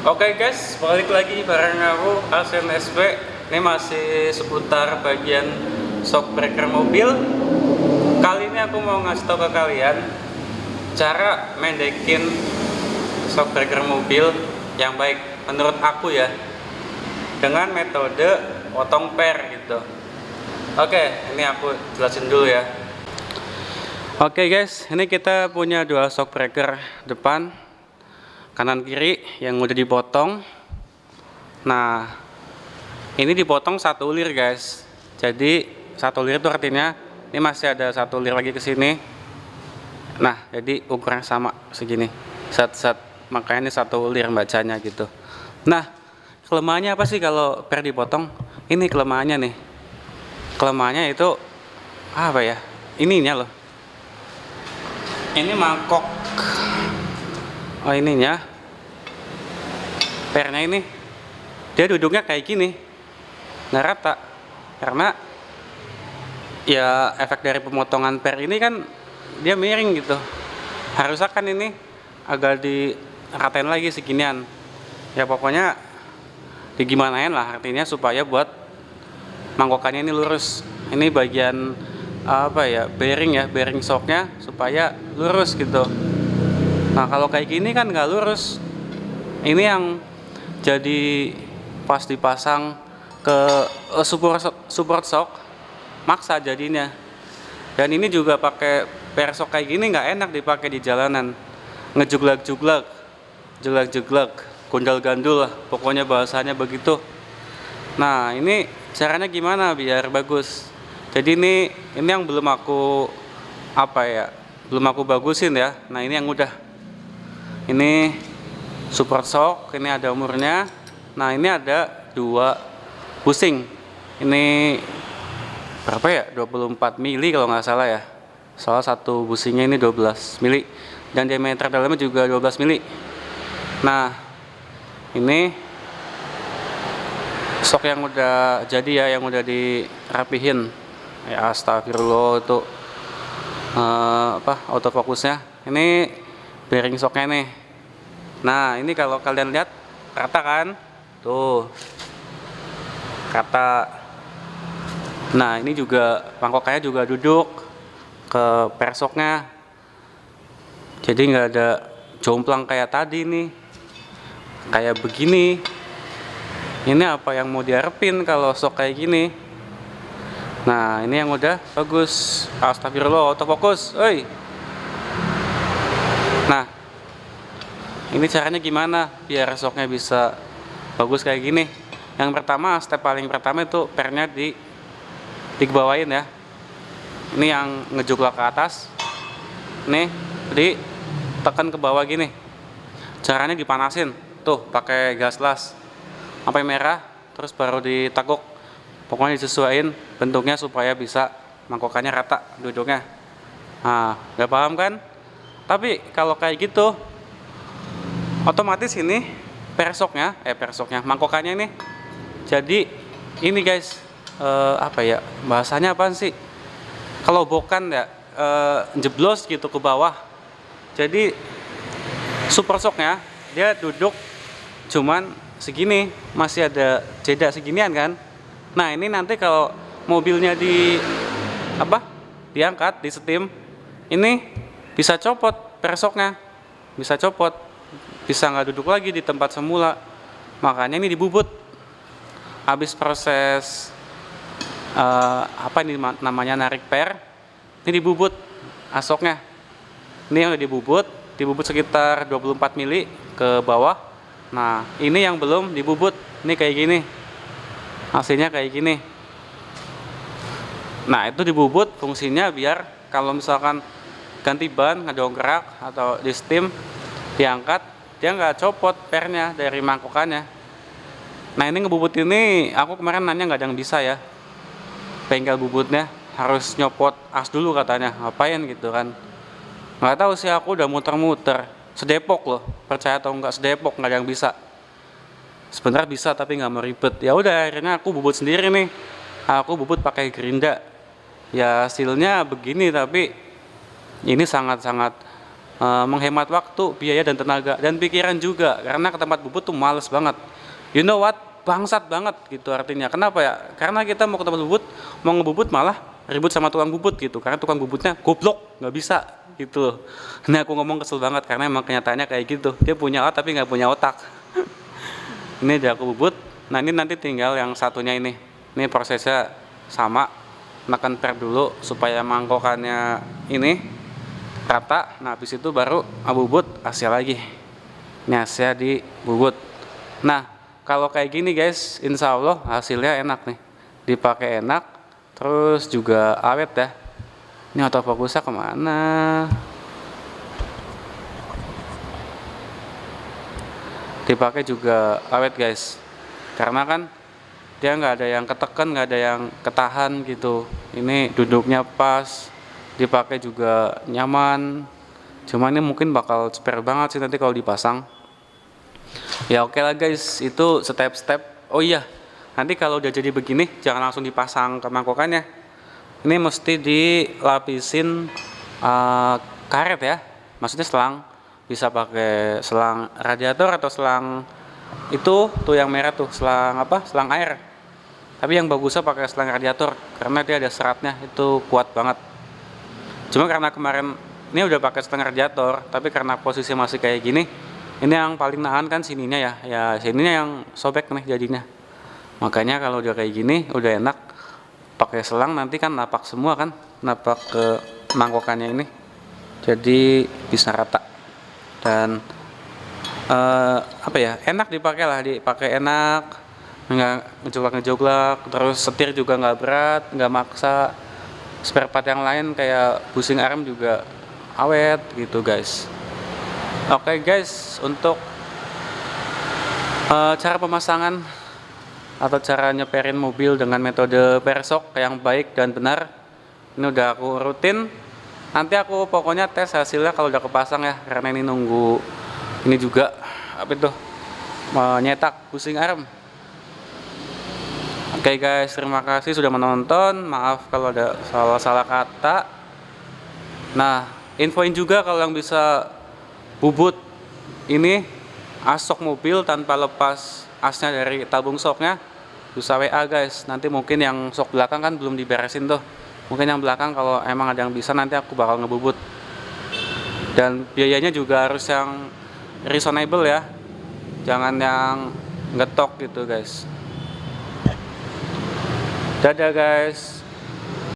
Oke guys, balik lagi bareng aku Asen SB. Ini masih seputar bagian shock breaker mobil. Kali ini aku mau ngasih tau ke kalian cara mendekin shock breaker mobil yang baik menurut aku ya, dengan metode potong per gitu. Oke, ini aku jelasin dulu ya. Oke guys, ini kita punya dua shock breaker depan kanan kiri yang udah dipotong. Nah, ini dipotong satu lir guys. Jadi satu lir itu artinya ini masih ada satu lir lagi ke sini. Nah, jadi ukuran sama segini. Set makanya ini satu lir bacanya gitu. Nah, kelemahannya apa sih kalau per dipotong? Ini kelemahannya nih. Kelemahannya itu apa ya? Ininya loh. Ini mangkok. Oh, ininya pernya ini dia duduknya kayak gini, nggak rata, karena ya efek dari pemotongan per ini kan dia miring gitu. Harusnya kan ini agak diratain lagi seginian ya, pokoknya digimanain lah artinya supaya buat mangkokannya ini lurus. Ini bagian apa ya, bearing shocknya supaya lurus gitu. Nah, kalau kayak gini kan nggak lurus. Ini yang jadi pas dipasang ke support shock maksa jadinya. Dan ini juga pakai per shock kayak gini nggak enak dipakai di jalanan. Ngejuglak-juglak, gundal-gandul lah, pokoknya bahasanya begitu. Nah, ini caranya gimana biar bagus? Jadi ini yang belum aku bagusin ya. Nah, ini yang udah. Ini support shock, ini ada umurnya. Nah, ini ada dua busing. Ini berapa ya? 24 mili kalau nggak salah ya. Soal satu busingnya ini 12 mili dan diameter dalamnya juga 12 mili. Nah, ini shock yang udah jadi ya, yang udah dirapihin. Ya astagfirullah, itu autofokusnya. Ini bearing shocknya nih. Nah, ini kalau kalian lihat rata kan, tuh rata. Nah, ini juga mangkoknya juga duduk ke per shocknya, jadi nggak ada jomplang kayak tadi nih, kayak begini. Ini apa yang mau diharapin kalau shock kayak gini? Nah, ini yang udah bagus. Astagfirullah, autofokus, oi. Nah, ini caranya gimana biar shocknya bisa bagus kayak gini? Yang pertama, step paling pertama itu pernya dibawain ya. Ini yang ngejuglak ke atas. Nih, ditekan ke bawah gini. Caranya dipanasin, tuh pakai gas las sampai merah, terus baru ditakuk. Pokoknya disesuaiin bentuknya supaya bisa mangkokannya rata duduknya. Nah, nggak paham kan? Tapi kalau kayak gitu, otomatis ini per shocknya mangkokannya ini jadi ini guys, bahasanya apaan sih? Kalau bukan ya jeblos gitu ke bawah. Jadi super shocknya dia duduk cuman segini, masih ada jeda seginian kan. Nah, ini nanti kalau mobilnya diangkat, di setim, ini bisa copot per shocknya, bisa copot, bisa nggak duduk lagi di tempat semula. Makanya ini dibubut. Habis proses ini namanya narik per, ini dibubut asoknya. Ini yang udah dibubut sekitar 24 mili ke bawah. Nah, ini yang belum dibubut, ini kayak gini, hasilnya kayak gini. Nah, itu dibubut fungsinya biar kalau misalkan ganti ban, ngedongkrak atau di steam, diangkat, dia nggak copot pernya dari mangkokannya. Nah, ini ngebubut ini aku kemarin nanya nggak ada yang bisa ya, bengkel bubutnya harus nyopot as dulu katanya. Ngapain gitu kan, nggak tahu sih, aku udah muter-muter sedepok loh, percaya atau nggak, sedepok nggak ada yang bisa. Sebenarnya bisa tapi nggak mau ribet. Ya udah, akhirnya aku bubut sendiri nih. Aku bubut pakai gerinda. Ya hasilnya begini, tapi ini sangat-sangat menghemat waktu, biaya dan tenaga dan pikiran juga, karena ke tempat bubut tuh males banget. You know what? Bangsat banget gitu artinya. Kenapa ya? Karena kita mau ke tempat bubut, mau ngebubut malah ribut sama tukang bubut gitu. Karena tukang bubutnya goblok, nggak bisa gitu. Ini aku ngomong kesel banget karena emang kenyataannya kayak gitu. Dia punya otak tapi nggak punya otak. Ini udah aku bubut. Nah ini nanti tinggal yang satunya ini. Ini prosesnya sama. Makan per dulu supaya mangkokannya ini rata. Nah habis itu baru bubut Asia lagi. Ini Asia di bubut. Nah kalau kayak gini guys, insya Allah hasilnya enak nih. Dipakai enak, terus juga awet ya. Ini autofocusnya kemana? Dipakai juga awet guys. Karena kan dia nggak ada yang ketekan, nggak ada yang ketahan gitu. Ini duduknya pas, dipakai juga nyaman. Cuma ini mungkin bakal spare banget sih nanti kalau dipasang. Ya oke lah guys, itu step-step. Oh iya, nanti kalau udah jadi begini jangan langsung dipasang ke mangkokannya. Ini mesti dilapisin karet ya, maksudnya selang. Bisa pakai selang radiator atau selang itu tuh yang merah tuh, selang apa? Selang air. Tapi yang bagusnya pakai selang radiator karena dia ada seratnya, itu kuat banget. Cuma karena kemarin ini udah pakai selang radiator, tapi karena posisi masih kayak gini, ini yang paling nahan kan sininya ya, sininya yang sobek nih jadinya. Makanya kalau udah kayak gini udah enak pakai selang, nanti kan napak semua kan, napak ke mangkokannya ini, jadi bisa rata dan apa ya, enak dipakai lah, dipakai enak, nggak ngejoglak, terus setir juga nggak berat, nggak maksa. Spare part yang lain kayak busing arm juga awet gitu guys. Oke guys, untuk cara pemasangan atau cara nyeperin mobil dengan metode persok yang baik dan benar, ini udah aku rutin. Nanti aku pokoknya tes hasilnya kalau udah kepasang ya, karena ini nunggu ini juga apa itu, menyetak busing arm. Oke guys, terima kasih sudah menonton. Maaf kalau ada salah-salah kata. Nah, infoin juga kalau yang bisa bubut ini asok mobil tanpa lepas asnya dari tabung soknya, bisa WA guys. Nanti mungkin yang sok belakang kan belum diberesin tuh, mungkin yang belakang kalau emang ada yang bisa nanti aku bakal ngebubut. Dan biayanya juga harus yang reasonable ya, jangan yang ngetok gitu guys. Dadah guys.